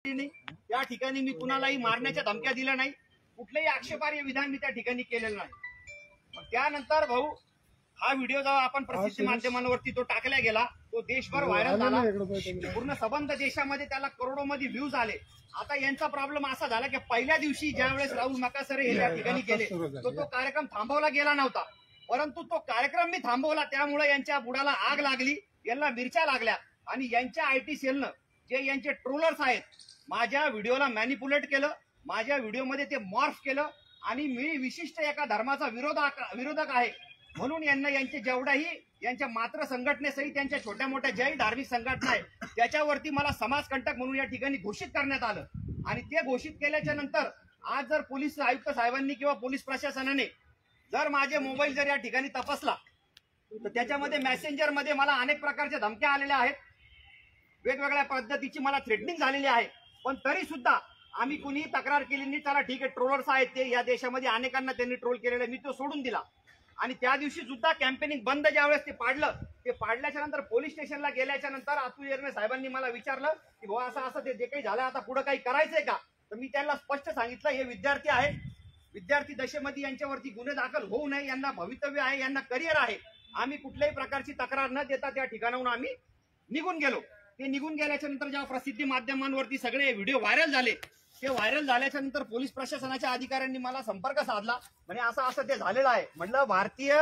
नाही, त्या ठिकाणी मी कुणालाही मारण्याच्या धमक्या दिल्या नाही, कुठलेही आक्षेपार्ह विधान मी त्या ठिकाणी केलेलं नाही। त्यानंतर भाऊ हा व्हिडिओ जेव्हा आपण प्रसिद्धी माध्यमांवरती तो टाकला गेला, तो देशभर व्हायरल झाला, पूर्ण संबंध देशामध्ये त्याला करोडोमध्ये व्ह्यूज आले। आता यांचा प्रॉब्लेम असा झाला की पहिल्या दिवशी ज्यावेळेस राहुल मकासरे हे त्या ठिकाणी गेले तो कार्यक्रम थांबवला गेला नव्हता, परंतु तो कार्यक्रम मी थांबवला, त्यामुळे यांच्या बुडाला आग लागली, यांना मिरच्या लागल्या आणि यांच्या आयटी सेलनं जे यांचे ट्रोलर्स आहेत माझ्या व्हिडिओला मॅनिप्युलेट केलं, माझ्या व्हिडिओमध्ये ते मॉर्फ केलं आणि मी विशिष्ट एका धर्माचा विरोधक आहे म्हणून यांना यांचे जेवढाही यांच्या मात्र संघटनेसहित त्यांच्या छोट्या मोठ्या ज्याही धार्मिक संघटना आहे त्याच्यावरती मला समाजकंटक म्हणून या ठिकाणी घोषित करण्यात आलं। आणि ते घोषित केल्याच्या नंतर आज जर पोलीस आयुक्त साहेबांनी किंवा पोलीस प्रशासनाने जर माझे मोबाईल जर या ठिकाणी तपासला तर त्याच्यामध्ये मेसेंजरमध्ये मला अनेक प्रकारच्या धमक्या आलेल्या आहेत, वेगवेगळ्या पद्धतीची मला थ्रेटनिंग झालेली आहे, पण तरी सुद्धा आम्ही कुणीही तक्रार केली नाही। चला ठीक आहे, ट्रोलर्स आहेत ते, या देशामध्ये अनेकांना त्यांनी ट्रोल केलेलं, मी तो सोडून दिला। आणि त्या दिवशी सुद्धा कॅम्पेनिंग बंद ज्यावेळेस ते पाडल्याच्या नंतर पोलीस स्टेशनला गेल्याच्या नंतर अतुल येरणे साहेबांनी मला विचारलं की भाऊ असं ते जे काही झालं आता पुढे काही करायचंय का, तर मी त्यांना स्पष्ट सांगितलं हे विद्यार्थी आहेत, विद्यार्थी दशेमध्ये यांच्यावरती गुन्हे दाखल होऊ नये, यांना भवितव्य आहे, यांना करिअर आहे, आम्ही कुठल्याही प्रकारची तक्रार न देता त्या ठिकाणाहून आम्ही निघून गेलो। ते निघून गेल्याच्या नंतर जेव्हा प्रसिद्धी माध्यमांवरती सगळे व्हिडिओ व्हायरल झाले, ते व्हायरल झाल्याच्या नंतर पोलीस प्रशासनाच्या अधिकाऱ्यांनी मला संपर्क साधला, म्हणजे असं ते झालेलं आहे। म्हटलं भारतीय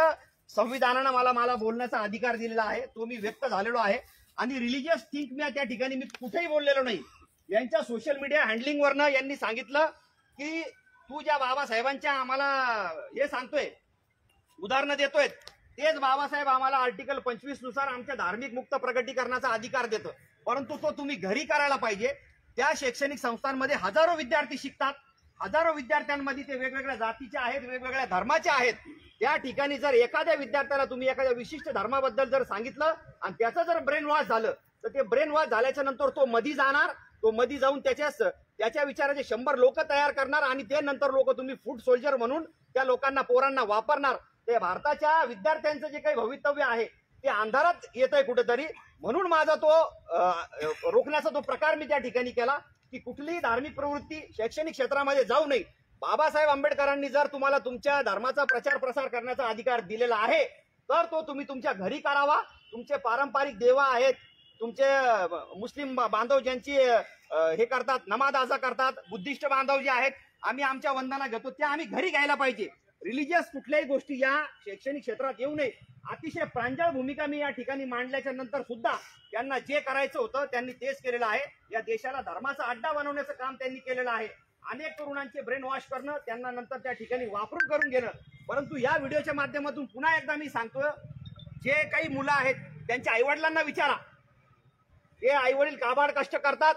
संविधानानं मला बोलण्याचा अधिकार दिलेला आहे, तो मी व्यक्त झालेलो आहे आणि रिलिजियस थिंक मी त्या ठिकाणी मी कुठेही बोललेलो नाही। यांच्या सोशल मीडिया हँडलिंगवरनं यांनी सांगितलं की तू ज्या बाबासाहेबांच्या आम्हाला हे सांगतोय, उदाहरणं देतोय, तेच बाबासाहेब आम्हाला आर्टिकल 25 नुसार आमच्या धार्मिक मुक्त प्रकटीकरणाचा अधिकार देतो, परंतु तो तुम्ही घरी करायला पाहिजे। त्या शैक्षणिक संस्थांमध्ये हजारो विद्यार्थी शिकतात, हजारो विद्यार्थ्यांमध्ये ते वेगवेगळ्या जातीचे आहेत, वेगवेगळ्या धर्माचे आहेत, त्या ठिकाणी जर एखाद्या विद्यार्थ्याला तुम्ही एखाद्या विशिष्ट धर्माबद्दल जर सांगितलं आणि त्याचं जर ब्रेन वॉश झालं तर ते ब्रेन वॉश झाल्याच्या नंतर तो मधी जाणार, तो मधी जाऊन त्याच्या विचाराचे 100 लोक तयार करणार आणि ते नंतर लोक तुम्ही फूड सोल्जर म्हणून त्या लोकांना पोरांना वापरणार। ते भारताच्या विद्यार्थ्यांचं जे काही भवितव्य आहे ते अंधारात येत आहे कुठेतरी, म्हणून माझा तो रोखण्याचा तो प्रकार मी त्या ठिकाणी केला की कुठलीही धार्मिक प्रवृत्ती शैक्षणिक क्षेत्रामध्ये जाऊ नये। बाबासाहेब आंबेडकरांनी जर तुम्हाला तुमच्या धर्माचा प्रचार प्रसार करण्याचा अधिकार दिलेला आहे तर तो तुम्ही तुमच्या घरी करावा। तुमचे पारंपरिक देवा आहेत, तुमचे मुस्लिम बांधव ज्यांची हे करतात, नमाज अजा करतात, बुद्धिस्ट बांधव जे आहेत, आम्ही आमच्या वंदना घेतो, त्या आम्ही घरी घ्यायला पाहिजे। रिलिजियस कुठल्याही गोष्टी या शैक्षणिक क्षेत्रात येऊ नये। अतिशय प्रांजळ भूमिका मी या ठिकाणी मांडल्याच्या नंतर सुद्धा त्यांना जे करायचं होतं त्यांनी तेच केलेलं आहे। या देशाला धर्माचा अड्डा बनवण्याचं काम त्यांनी केलेलं आहे। अनेक तरुणांचे ब्रेन वॉश करणं, त्यांना नंतर त्या ठिकाणी वापरून करून घेणं। परंतु या व्हिडिओच्या माध्यमातून पुन्हा एकदा मी सांगतोय, जे काही मुलं आहेत त्यांच्या आईवडिलांना विचारा, ते आईवडील काबाड कष्ट करतात,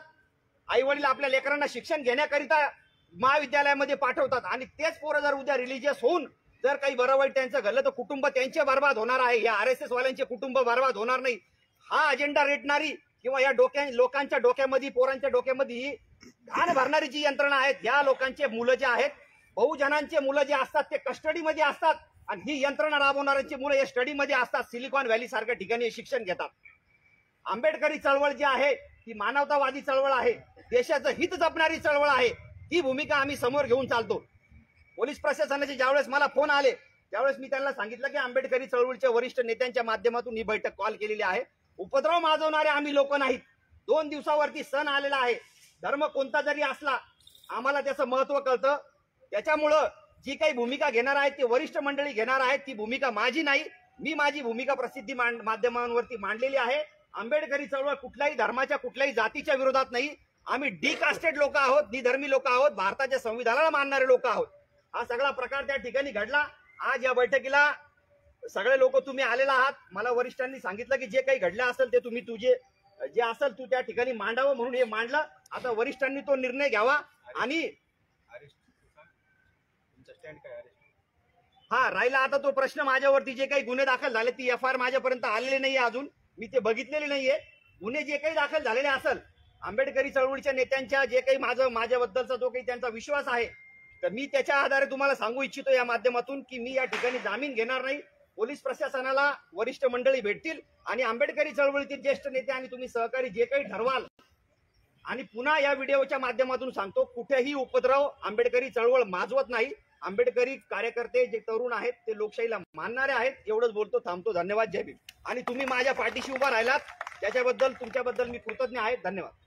आईवडील आपल्या लेकरांना शिक्षण घेण्याकरिता महाविद्यालयामध्ये पाठवतात आणि तेच पोरं जर उद्या रिलिजियस होऊन जर काही बरं वाईट त्यांचं घडलं तर कुटुंब त्यांचे बर्बाद होणार आहे। या RSS वाल्यांचे कुटुंब बर्बाद होणार नाही। हा अजेंडा रेटणारी किंवा या लोकांच्या डोक्यामध्ये, पोरांच्या डोक्यामध्ये ही घाण भरणारी जी यंत्रणा आहेत, या लोकांचे मुलं जे आहेत, बहुजनांचे मुलं जे असतात ते कस्टडीमध्ये असतात आणि ही यंत्रणा राबवणाऱ्यांची मुलं या स्टडीमध्ये असतात, सिलिकॉन व्हॅली सारख्या ठिकाणी शिक्षण घेतात। आंबेडकरी चळवळ जी आहे ती मानवतावादी चळवळ आहे, देशाचं हित जपणारी चळवळ आहे, ही भूमिका आम्ही समोर घेऊन चालतो। पोलीस प्रशासनाचे ज्यावेळेस मला फोन आले त्यावेळेस मी त्यांना सांगितलं की आंबेडकरी चळवळीच्या वरिष्ठ नेत्यांच्या माध्यमातून ही बैठक कॉल केलेली आहे। उपद्रव माजवणारे आम्ही लोक नाहीत। 2 दिवसावरती सण आलेला आहे, धर्म कोणता जरी असला आम्हाला त्याचं महत्व कळतं, त्याच्यामुळं जी काही भूमिका घेणार आहेत ते वरिष्ठ मंडळी घेणार आहेत, ती भूमिका माझी नाही। मी माझी भूमिका प्रसिद्धी माध्यमांवरती मांडलेली आहे। आंबेडकरी चळवळ कुठल्याही धर्माच्या, कुठल्याही जातीच्या विरोधात नाही। आम्ही डिकास्टेड लोक आहोत, निधर्मी लोक आहोत, भारताच्या संविधानाला मानणारे लोक आहोत। हा सगळा प्रकार त्या ठिकाणी घडला। आज या बैठकीला सगळे लोक तुम्ही आलेला आहात। मला वरिष्ठांनी सांगितलं की जे काही घडलं असेल ते तुम्ही जे असेल तू त्या ठिकाणी मांडावं, म्हणून हे मांडलं। आता वरिष्ठांनी तो निर्णय घ्यावा आणि हा राहिला आता तो प्रश्न, माझ्यावरती जे काही गुन्हे दाखल झाले ती FIR माझ्यापर्यंत आलेली नाहीये अजून, मी ते बघितलेले नाहीये। गुन्हे जे काही दाखल झालेले असेल, आंबेडकरी चळवळीच्या नेत्यांच्या जे काही माझ्याबद्दलचा जो काही त्यांचा विश्वास आहे, तर मी त्याच्या आधारे तुम्हाला सांगू इच्छितो या माध्यमातून की मी या ठिकाणी जामीन घेणार नाही। पोलीस प्रशासनाला वरिष्ठ मंडळी भेटतील आणि आंबेडकरी चळवळीतील ज्येष्ठ नेते आणि तुम्ही सहकारी जे काही ठरवाल आणि पुन्हा या व्हिडिओच्या माध्यमातून सांगतो, कुठेही उपद्रव आंबेडकरी चळवळ माजवत नाही. आंबेडकरी कार्यकर्ते जे तरुण आहेत ते लोकशाहीला मानणारे आहेत. एवढंच बोलतो, थांबतो. धन्यवाद. जय भीम. आणि तुम्ही माझ्या पाठीशी उभा राहिलात त्याच्याबद्दल तुमच्याबद्दल मी कृतज्ञ आहे. धन्यवाद.